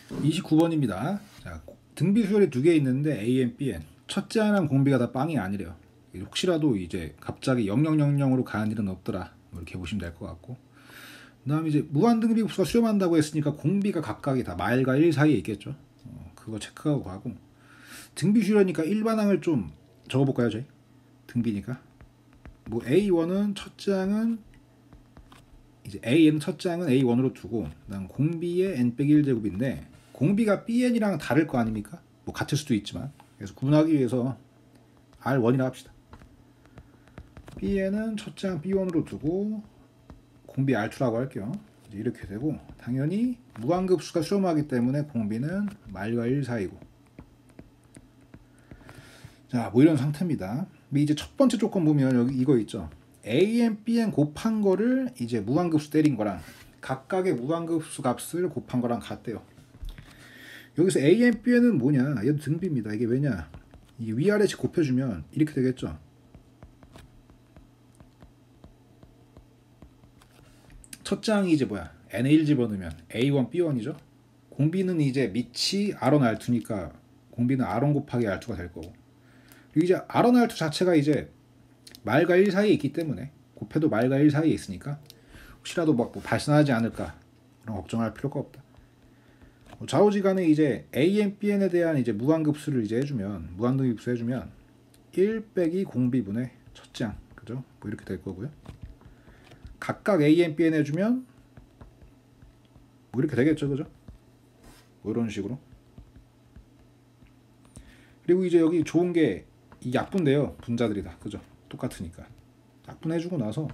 29번입니다. 자, 등비 수열이 두 개 있는데 AN, BN. 첫째 하나는 공비가 다 빵이 아니래요. 혹시라도 이제 갑자기 0000으로 가는 일은 없더라. 뭐 이렇게 보시면 될 것 같고. 그 다음에 이제 무한등비급수가 수렴한다고 했으니까 공비가 각각이 다 말과 1 사이에 있겠죠. 그거 체크하고 가고. 등비 수열이니까 일반항을 좀 적어볼까요, 저희? 등비니까. 뭐 A1은 첫째 항은 이제 AN 첫째 항은 A1으로 두고, 그다음 공비의 N-1제곱인데 공비가 BN이랑 다를 거 아닙니까? 뭐 같을 수도 있지만, 그래서 구분하기 위해서 R1이라 합시다. BN은 첫째 항 B1으로 두고 공비 R2라고 할게요. 이제 이렇게 되고, 당연히 무한급수가 수렴하기 때문에 공비는 말과 1 사이고. 자, 뭐 이런 상태입니다. 이제 첫 번째 조건 보면 여기 이거 있죠. AN, BN 곱한 거를 이제 무한급수 때린 거랑 각각의 무한급수 값을 곱한 거랑 같대요. 여기서 AN, BN은 뭐냐? 얘도 등비입니다. 이게 왜냐? 이 위아래씩 곱해주면 이렇게 되겠죠. 첫째 항이 이제 뭐야? N에 1 집어넣으면 A1, B1이죠. 공비는 이제 밑이 R1, R2니까 공비는 R1 곱하기 R2가 될 거고. 그리고 이제 R1, R2 자체가 이제 말과 1 사이에 있기 때문에 곱해도 말과 1 사이에 있으니까 혹시라도 뭐 발생하지 않을까 그런 걱정할 필요가 없다. 좌우지간에 이제 AN, BN에 대한 이제 무한급수를 이제 해주면 무한등급수 해주면 1 빼기 공비분의 첫째 항, 그죠? 뭐 이렇게 될 거고요. 각각 AN, BN 해주면 뭐 이렇게 되겠죠, 그죠? 뭐 이런 식으로. 그리고 이제 여기 좋은 게 이 약분돼요. 분자들이 다, 그죠? 똑같으니까 약분해주고 나서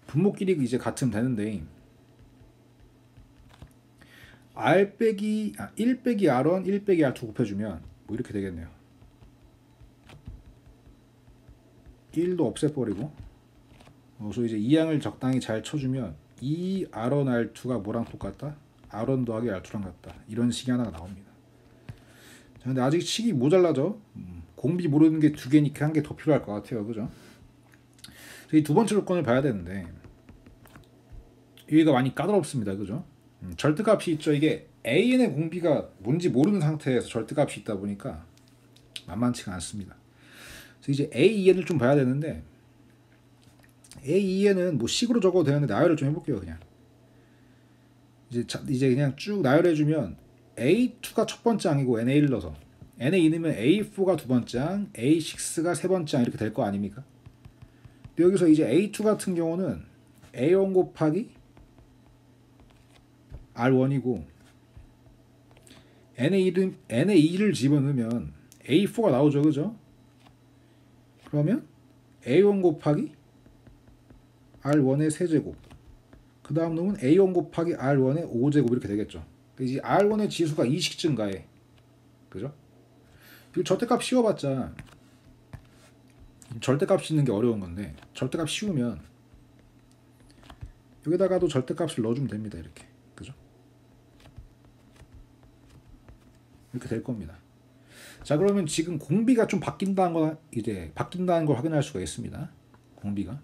분모끼리 이제 같으면 되는데 R 빼기 1 빼기 R1, 1 빼기 R2 곱해주면 뭐 이렇게 되겠네요. 1도 없애버리고, 그래서 이제 이 양을 적당히 잘 쳐주면 2 R1, R2가 뭐랑 똑같다? R1 더하기 R2랑 같다. 이런 식이 하나가 나옵니다. 자, 근데 아직 식이 모자라죠? 공비 모르는 게 두 개니까 한 개 더 필요할 것 같아요, 그죠? 이 두 번째 조건을 봐야 되는데 여기가 많이 까다롭습니다, 그죠? 절대값이 있죠. 이게 AN의 공비가 뭔지 모르는 상태에서 절대값이 있다 보니까 만만치가 않습니다. 그래서 이제 AEN을 좀 봐야 되는데 AEN은 뭐 식으로 적어도 되는데 나열을 좀 해볼게요. 그냥 이제 그냥 쭉 나열해주면 A2가 첫 번째 항이고 N에 1 넣어서 N에 2 넣으면 A4가 두 번째 항, A6가 세 번째 항 이렇게 될 거 아닙니까? 근데 여기서 이제 A2 같은 경우는 A1 곱하기 R1이고 N에 2를 집어넣으면 A4가 나오죠, 그죠? 그러면 A1 곱하기 R1의 세제곱, 그 다음 놈은 A1 곱하기 R1의 5제곱 이렇게 되겠죠. 이제 R1의 지수가 2씩 증가해, 그죠? 그리고 절대값 씌워봤자 절대값 씌우는 게 어려운 건데 절대값 씌우면 여기다가도 절대값을 넣어주면 됩니다. 이렇게, 그죠? 이렇게 될 겁니다. 자, 그러면 지금 공비가 좀 바뀐다는 걸 확인할 수가 있습니다. 공비가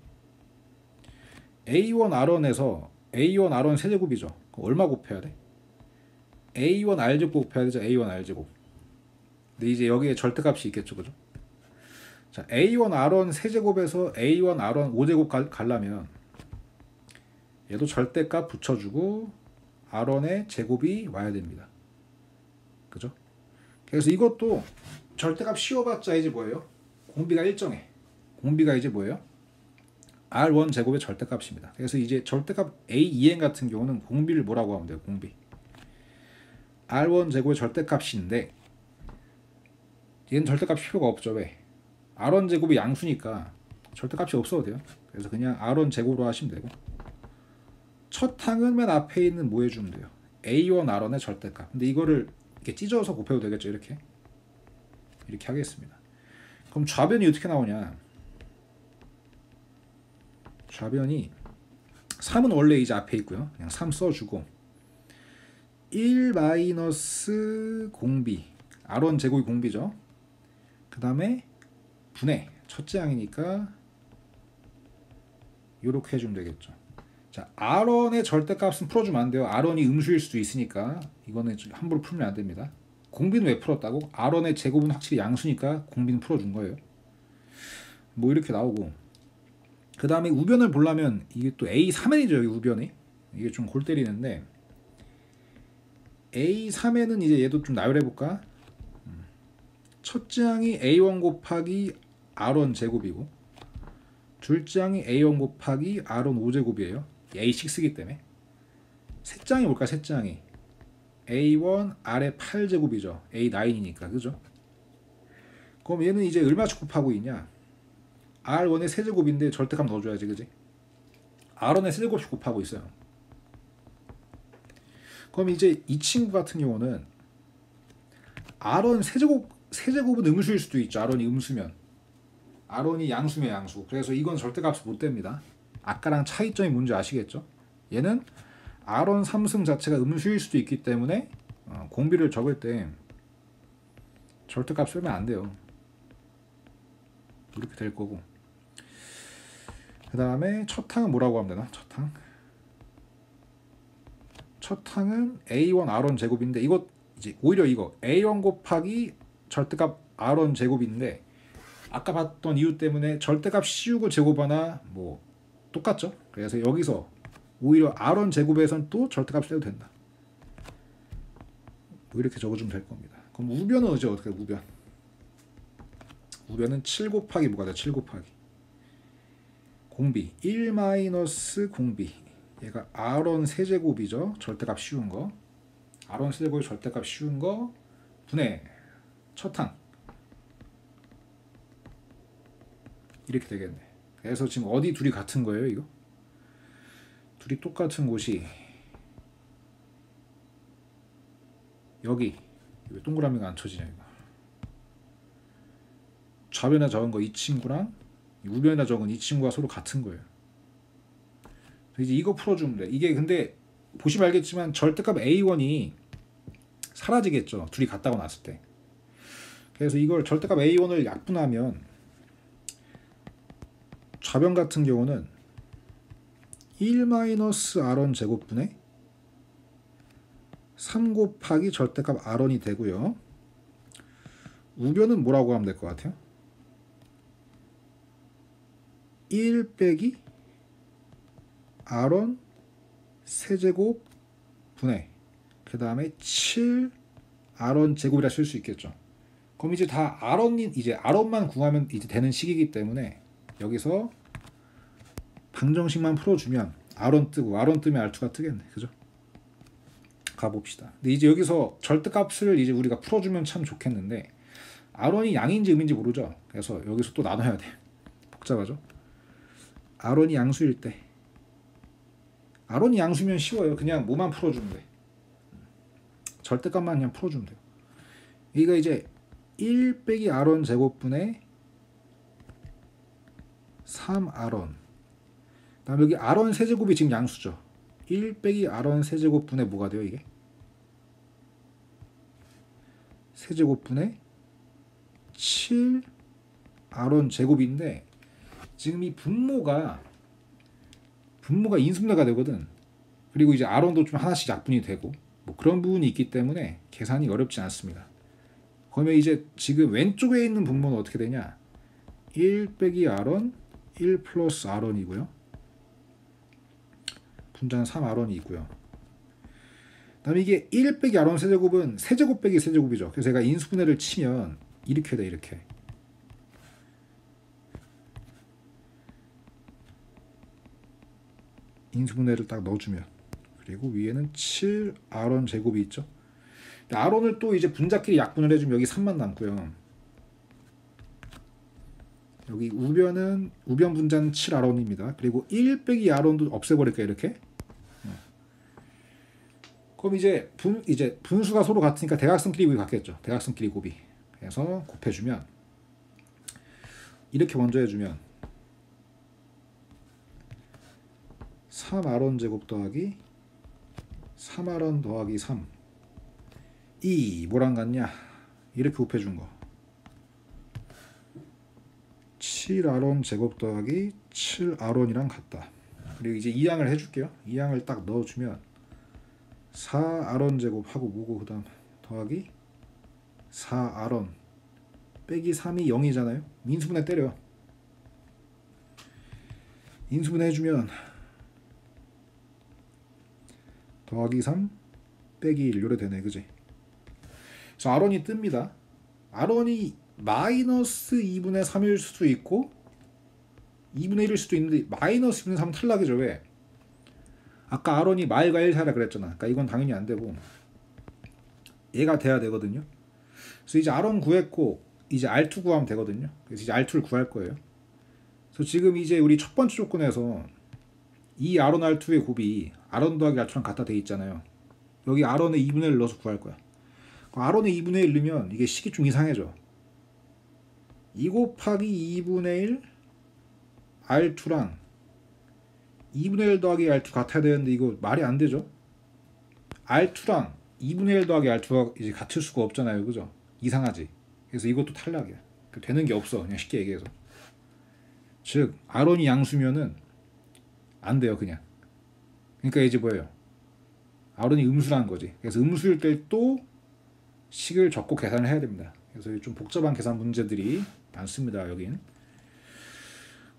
A1 R1에서 A1 R1 세제곱이죠. 얼마 곱해야 돼? A1 R제곱 곱해야 되죠. A1 R제곱. 근데 이제 여기에 절대값이 있겠죠, 그죠? 자, A1 R1 세제곱에서 A1 R1 5제곱 가려면 얘도 절대값 붙여주고 R1의 제곱이 와야 됩니다. 그죠? 그래서 이것도 절대값 씌워봤자 이제 뭐예요? 공비가 일정해. 공비가 이제 뭐예요? R1 제곱의 절대값입니다. 그래서 이제 절대값 A2N 같은 경우는 공비를 뭐라고 하면 돼요? 공비. R1 제곱의 절대값인데 얘는 절대값 필요가 없죠. 왜? R1 제곱이 양수니까 절대값이 없어도 돼요. 그래서 그냥 R1 제곱으로 하시면 되고, 첫 항은 맨 앞에 있는 뭐 해주면 돼요? A1 R1의 절대값. 근데 이거를 이렇게 찢어서 곱해도 되겠죠. 이렇게 하겠습니다. 그럼 좌변이 어떻게 나오냐? 좌변이 3은 원래 이제 앞에 있고요. 그냥 3 써주고 1 마이너스 공비, R1 제곱이 공비죠. 그 다음에 분의 첫째 항이니까 이렇게 해주면 되겠죠. 자, R원의 절대값은 풀어주면 안 돼요. R원이 음수일 수도 있으니까 이거는 함부로 풀면 안 됩니다. 공비는 왜 풀었다고? R원의 제곱은 확실히 양수니까 공비는 풀어준 거예요. 뭐 이렇게 나오고, 그 다음에 우변을 보려면 이게 또 A3n이죠. 여기 우변이 이게 좀 골 때리는데, A3n은 이제 얘도 좀 나열해 볼까? 첫째 항이 A1 곱하기 R1 제곱이고, 둘째 항이 A1 곱하기 R1 5제곱이에요. A6기 때문에. 셋째 항이 뭘까? 셋째 항이 A1 R의 8제곱이죠. A9이니까, 그죠? 그럼 얘는 이제 얼마씩 곱하고 있냐? R1의 세제곱인데 절대값 넣어줘야지, 그지? R1의 세제곱씩 곱하고 있어요. 그럼 이제 이 친구 같은 경우는 R1 세제곱은 음수일 수도 있죠. R1이 음수면. R1이 양수면 양수. 그래서 이건 절대값이 못 됩니다. 아까랑 차이점이 뭔지 아시겠죠? 얘는 R1 3승 자체가 음수일 수도 있기 때문에 공비를 적을 때 절대값 쓰면 안 돼요. 이렇게 될 거고, 그 다음에 첫 항은 뭐라고 하면 되나? 첫 항은 A1 R1 제곱인데, 이거 이제 오히려 이거 A1 곱하기 절대값 R1 제곱인데, 아까 봤던 이유 때문에 절대값 씌우고 제곱하나 뭐 똑같죠? 그래서 여기서 오히려 R1 제곱에선 또 절대값 써도 된다. 뭐 이렇게 적어주면 될 겁니다. 그럼 우변은 이제 어떻게 해요? 우변은 7 곱하기 뭐가 돼? 7 곱하기 공비 1 마이너스 공비, 얘가 R1 세제곱이죠. 절대값 씌운 거. R1 세제곱이 절대값 씌운 거 분의 첫 항, 이렇게 되겠네. 그래서 지금 어디 둘이 같은 거예요? 이거 둘이 똑같은 곳이 여기. 왜 동그라미가 안 쳐지냐 이거. 좌변에 적은 거 이 친구랑 우변에 적은 이 친구가 서로 같은 거예요. 이제 이거 풀어주면 돼. 이게 근데 보시면 알겠지만 절대값 A1이 사라지겠죠. 둘이 같다고 났을 때. 그래서 이걸 절대값 A1을 약분하면 좌변 같은 경우는 1-R1 제곱분의 3 곱하기 절대값 R1이 되고요. 우변은 뭐라고 하면 될 것 같아요? 1 빼기 R1 세제곱 분의 그 다음에 7 R1 제곱이라 쓸 수 있겠죠. 그럼 이제 다 R1만 구하면 이제 되는 식이기 때문에 여기서 방정식만 풀어주면 R1 뜨고, R1 뜨면 R2가 뜨겠네, 그죠? 가봅시다. 근데 이제 여기서 절대값을 이제 우리가 풀어주면 참 좋겠는데, R1이 양인지 음인지 모르죠. 그래서 여기서 또 나눠야 돼. 복잡하죠? R1이 양수일 때, R1이 양수면 쉬워요. 그냥 뭐만 풀어주면 돼. 절대값만 그냥 풀어주면 돼요. 여기가 이제 1 빼기 R1 제곱분의 3R1. 다음 여기 R1 세제곱이 지금 양수죠. 1 빼기 R1 세제곱분의 뭐가 돼요 이게? 세제곱분의 7 R1 제곱인데, 지금 이 분모가 인수분해가 되거든. 그리고 이제 R1도 좀 하나씩 약분이 되고 뭐 그런 부분이 있기 때문에 계산이 어렵지 않습니다. 그러면 이제 지금 왼쪽에 있는 분모는 어떻게 되냐? 1 빼기 R1 1 플러스 R1이고요. 분자는 3R1이 있고요. 그 다음에 이게 1 빼기 R1 세제곱은 세제곱 빼기 세제곱이죠. 그래서 제가 인수분해를 치면 이렇게 돼, 이렇게. 인수분해를 딱 넣어주면, 그리고 위에는 7R1 제곱이 있죠. R1을 또 이제 분자끼리 약분을 해주면 여기 3만 남고요. 여기 우변 분자는 7R1입니다. 그리고 1 빼기 R1도 없애버릴까요, 이렇게? 그럼 이제 분수가 서로 같으니까 대각선끼리 곱이 같겠죠. 대각선끼리 곱이. 그래서 곱해주면 이렇게 먼저 해주면 3R1 제곱 더하기 3R1 더하기 3 이 뭐랑 같냐? 이렇게 곱해준 거 7R1 제곱 더하기 7R1이랑 같다. 그리고 이제 2항을 해줄게요. 2항을 딱 넣어주면 4r원 제곱하고 뭐고 그 다음 더하기 4r원 빼기 3이 0이잖아요. 인수분해 때려. 인수분해 해주면 더하기 3 빼기 1 요래 되네. 그지? 그래서 r원이 뜹니다. r원이 마이너스 2분의 3일 수도 있고 2분의 1일 수도 있는데 마이너스 2분의 3은 탈락이죠. 왜? 아까 r원이 마일과 1 사라 그랬잖아. 그러니까 이건 당연히 안 되고 얘가 돼야 되거든요. 그래서 이제 r원 구했고 이제 r2 구하면 되거든요. 그래서 이제 r2를 구할 거예요. 그래서 지금 이제 우리 첫 번째 조건에서 이 r원 r2의 곱이 r원 더하기 r2랑 같다 돼 있잖아요. 여기 r원의 2분의 1을 넣어서 구할 거야. r원의 2분의 1 넣으면 이게 식이 좀 이상해져. 2 곱하기 2분의 1 r2랑 2분의 1 더하기 r2 같아야 되는데 이거 말이 안 되죠. r2랑 2분의 1 더하기 r2가 이제 같을 수가 없잖아요. 그죠? 이상하지. 그래서 이것도 탈락이야. 되는 게 없어. 그냥 쉽게 얘기해서. 즉 r원이 양수면은 안 돼요. 그냥. 그러니까 이제 뭐예요? r원이 음수라는 거지. 그래서 음수일 때 또 식을 적고 계산을 해야 됩니다. 그래서 좀 복잡한 계산 문제들이 많습니다. 여긴.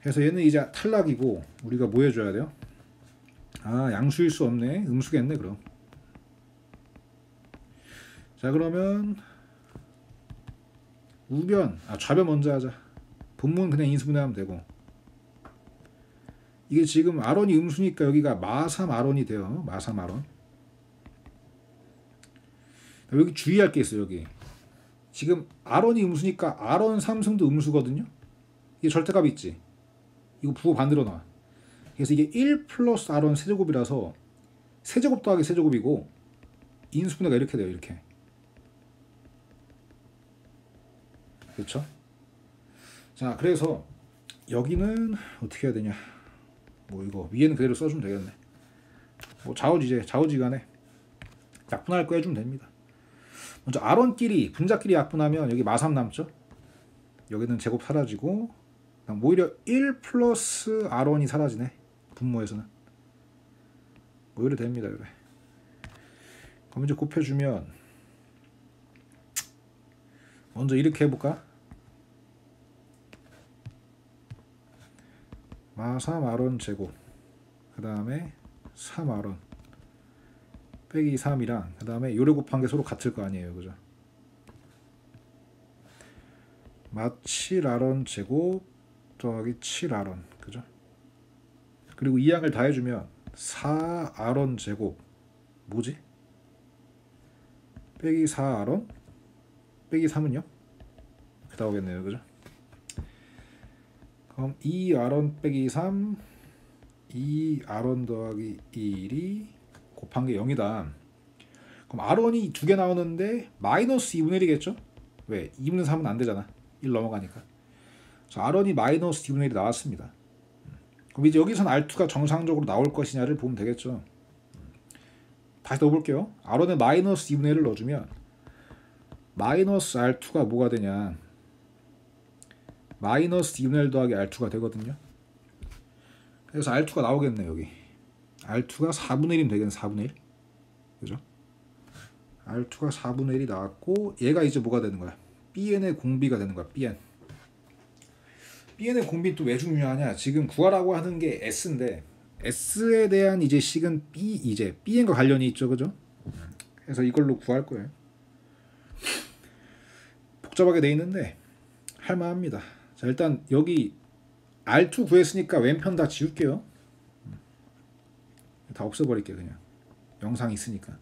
그래서 얘는 이제 탈락이고 우리가 뭐 해줘야 돼요? 아, 양수일 수 없네. 음수겠네 그럼. 자, 그러면 우변, 좌변 먼저 하자. 분모는 그냥 인수분해하면 되고. 이게 지금 r원이 음수니까 여기가 마3 r원이 돼요. 마3 r원. 여기 주의할 게 있어요. 여기 지금 r원이 음수니까 r원 3승도 음수거든요. 이게 절대값이 있지. 이거 부호 반대로 나와. 그래서 이게 1 플러스 r원 세제곱이라서 세제곱 더하기 세제곱이고 인수분해가 이렇게 돼요. 이렇게. 그렇죠? 자, 그래서 여기는 어떻게 해야 되냐. 뭐 이거 위에는 그대로 써주면 되겠네. 뭐 좌우지간에 약분할 거 해주면 됩니다. 먼저 r원끼리 분자끼리 약분하면 여기 마3 남죠. 여기는 제곱 사라지고 오히려 1 플러스 r원이 사라지네. 분모에서는 오히려 됩니다. 이래. 그럼 이제 곱해주면 먼저 이렇게 해볼까? 마3 r원 제곱 그 다음에 3r원 빼기 3이랑 그 다음에 요래 곱한 게 서로 같을 거 아니에요. 그죠? 마 7r원 제곱 더하기 7r원. 그죠? 그리고 이 양을 다 해주면 4r원 제곱 뭐지? 빼기 4r원 빼기 3은요? 그다 오겠네요. 그죠? 그럼 2r원 빼기 3 2r원 더하기 1이 곱한 게 0이다. 그럼 r원이 두 개 나오는데 마이너스 2분의 1이겠죠? 왜? 2분의 3은 안 되잖아. 1 넘어가니까. 그래서 r원이 마이너스 2분의 1이 나왔습니다. 그럼 이제 여기선 r2가 정상적으로 나올 것이냐를 보면 되겠죠. 다시 넣어볼게요. r원에 마이너스 2분의 1을 넣어주면 마이너스 r2가 뭐가 되냐. 마이너스 2분의 1 더하기 r2가 되거든요. 그래서 r2가 나오겠네. 여기 r2가 4분의 1이면 되겠네. 4분의 1. 그죠? r2가 4분의 1이 나왔고 얘가 이제 뭐가 되는 거야? bn의 공비가 되는 거야. bn의 공비 또 왜 중요하냐? 지금 구하라고 하는 게 s인데 s에 대한 이제 식은 이제 bn과 관련이 있죠. 그죠? 그래서 이걸로 구할 거예요. 복잡하게 돼 있는데 할만합니다. 자, 일단 여기 R2 구했으니까 왼편 다 지울게요. 다 없애버릴게요. 그냥 영상 있으니까.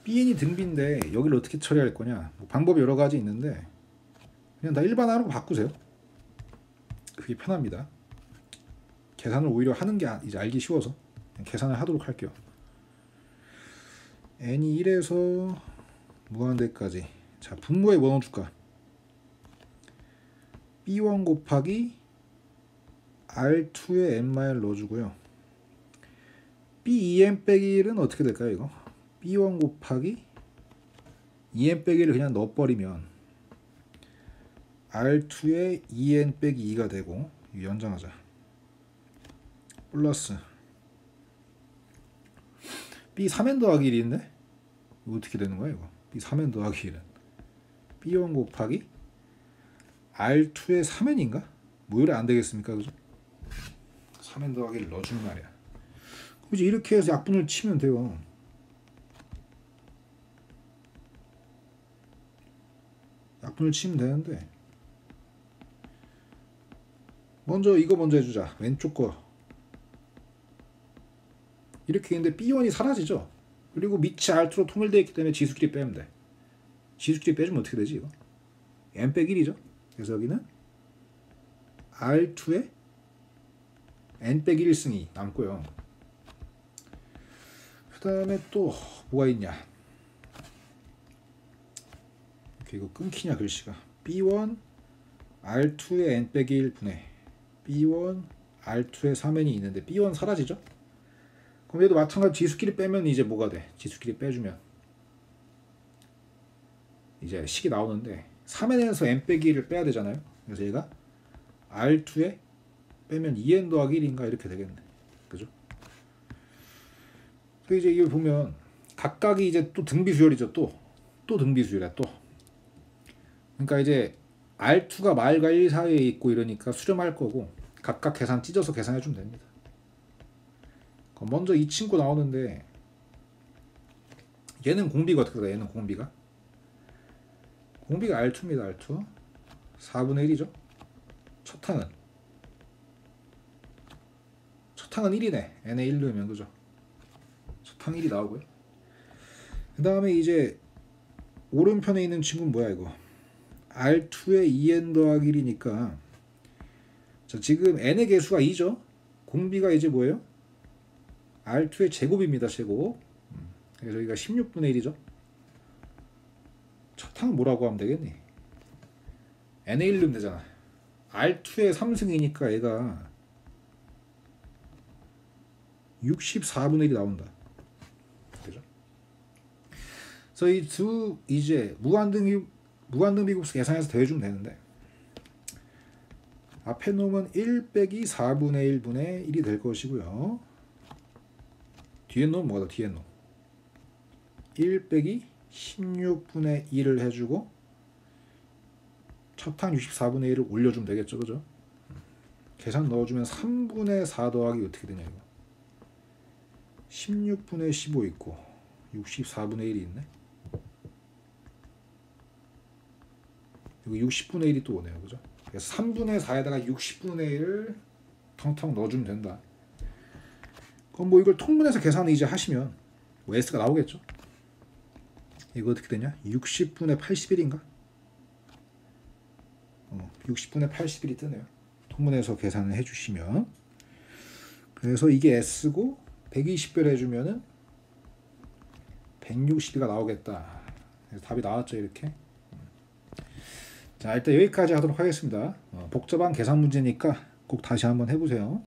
bn이 등비인데 여기를 어떻게 처리할 거냐. 뭐 방법이 여러 가지 있는데 그냥 다 일반화로 바꾸세요. 그게 편합니다. 계산을 오히려 하는 게 이제 알기 쉬워서 그냥 계산을 하도록 할게요. n이 1에서 무한대까지. 자, 분모에 뭐 넣어줄까? b1 곱하기 r2에 n-를 넣어주고요. b2n 빼기 1은 어떻게 될까요? 이거 b1 곱하기 2n 빼기 1을 그냥 넣어버리면 r2에 2n 빼기 2가 되고 이거 연장하자. 플러스 B 3n 더하기 1인데 이거 어떻게 되는 거야 이거? B 3n 더하기 1은 B1 곱하기 R2의 3n인가? 뭐 이래 안 되겠습니까? 그죠? 3n 더하기를 넣어주는 말이야. 그럼 이제 이렇게 해서 약분을 치면 돼요. 약분을 치면 되는데 먼저 이거 먼저 해주자. 왼쪽 거 이렇게 있는데 B1이 사라지죠. 그리고 밑이 R2로 통일되어 있기 때문에 지수끼리 빼면 돼. 지수끼리 빼주면 어떻게 되지 이거? n 빼기 1이죠. 그래서 여기는 R2의 n 빼기 1승이 남고요. 그 다음에 또 뭐가 있냐. 이렇게 이거 끊기냐 글씨가. B1 R2의 n 빼기 1분의 B1 R2의 3n이 있는데 B1 사라지죠. 그럼 얘도 마찬가지 지수끼리 빼면 이제 뭐가 돼? 지수끼리 빼주면 이제 식이 나오는데 3n에서 n 빼기 1을 빼야 되잖아요. 그래서 얘가 R2에 빼면 2n 더하기 1인가 이렇게 되겠네. 그죠? 그래서 이제 이걸 보면 각각이 이제 또 등비수열이죠. 또 등비수열이야 또. 그러니까 이제 R2가 말과 1 사이에 있고 이러니까 수렴할 거고 각각 계산 찢어서 계산해 주면 됩니다. 먼저 이 친구 나오는데 얘는 공비가 어떻게 돼? 얘는 공비가 R2입니다. R2 4분의 1이죠. 첫항은 1이네. n에 1 넣으면 그죠? 첫항 1이 나오고요. 그 다음에 이제 오른편에 있는 친구는 뭐야 이거? R2의 2n 더하기 1이니까 자, 지금 n의 개수가 2죠. 공비가 이제 뭐예요? R2의 제곱입니다. 제곱. 그래서 여기가 16분의 1이죠. 첫항은 뭐라고 하면 되겠니? n에 1 넣으면 되잖아. R2의 3승이니까 얘가 64분의 1이 나온다. 그죠? 그래서 이 두 이제 무한등비급수 계산해서 더해주면 되는데 앞에 놈은 1 빼기 4분의 1분의 1이 될 것이고요. 뒤에 놈은 뭐다? 뒤에 놈 1 빼기 16분의 1을 해주고 첫항 64분의 1을 올려주면 되겠죠. 그죠? 계산 넣어주면 3분의 4 더하기 어떻게 되냐 이거 16분의 15 있고 64분의 1이 있네. 여기 60분의 1이 또 오네요. 그죠? 그래서 3분의 4에다가 60분의 1을 텅텅 넣어주면 된다. 그럼 뭐 이걸 통분해서 계산을 이제 하시면 뭐 S가 나오겠죠? 이거 어떻게 되냐? 60분의 81인가? 60분의 81이 뜨네요. 통분해서 계산을 해주시면 그래서 이게 S고 120배를 해주면은 162가 나오겠다. 그래서 답이 나왔죠 이렇게. 자 일단 여기까지 하도록 하겠습니다. 복잡한 계산 문제니까 꼭 다시 한번 해보세요.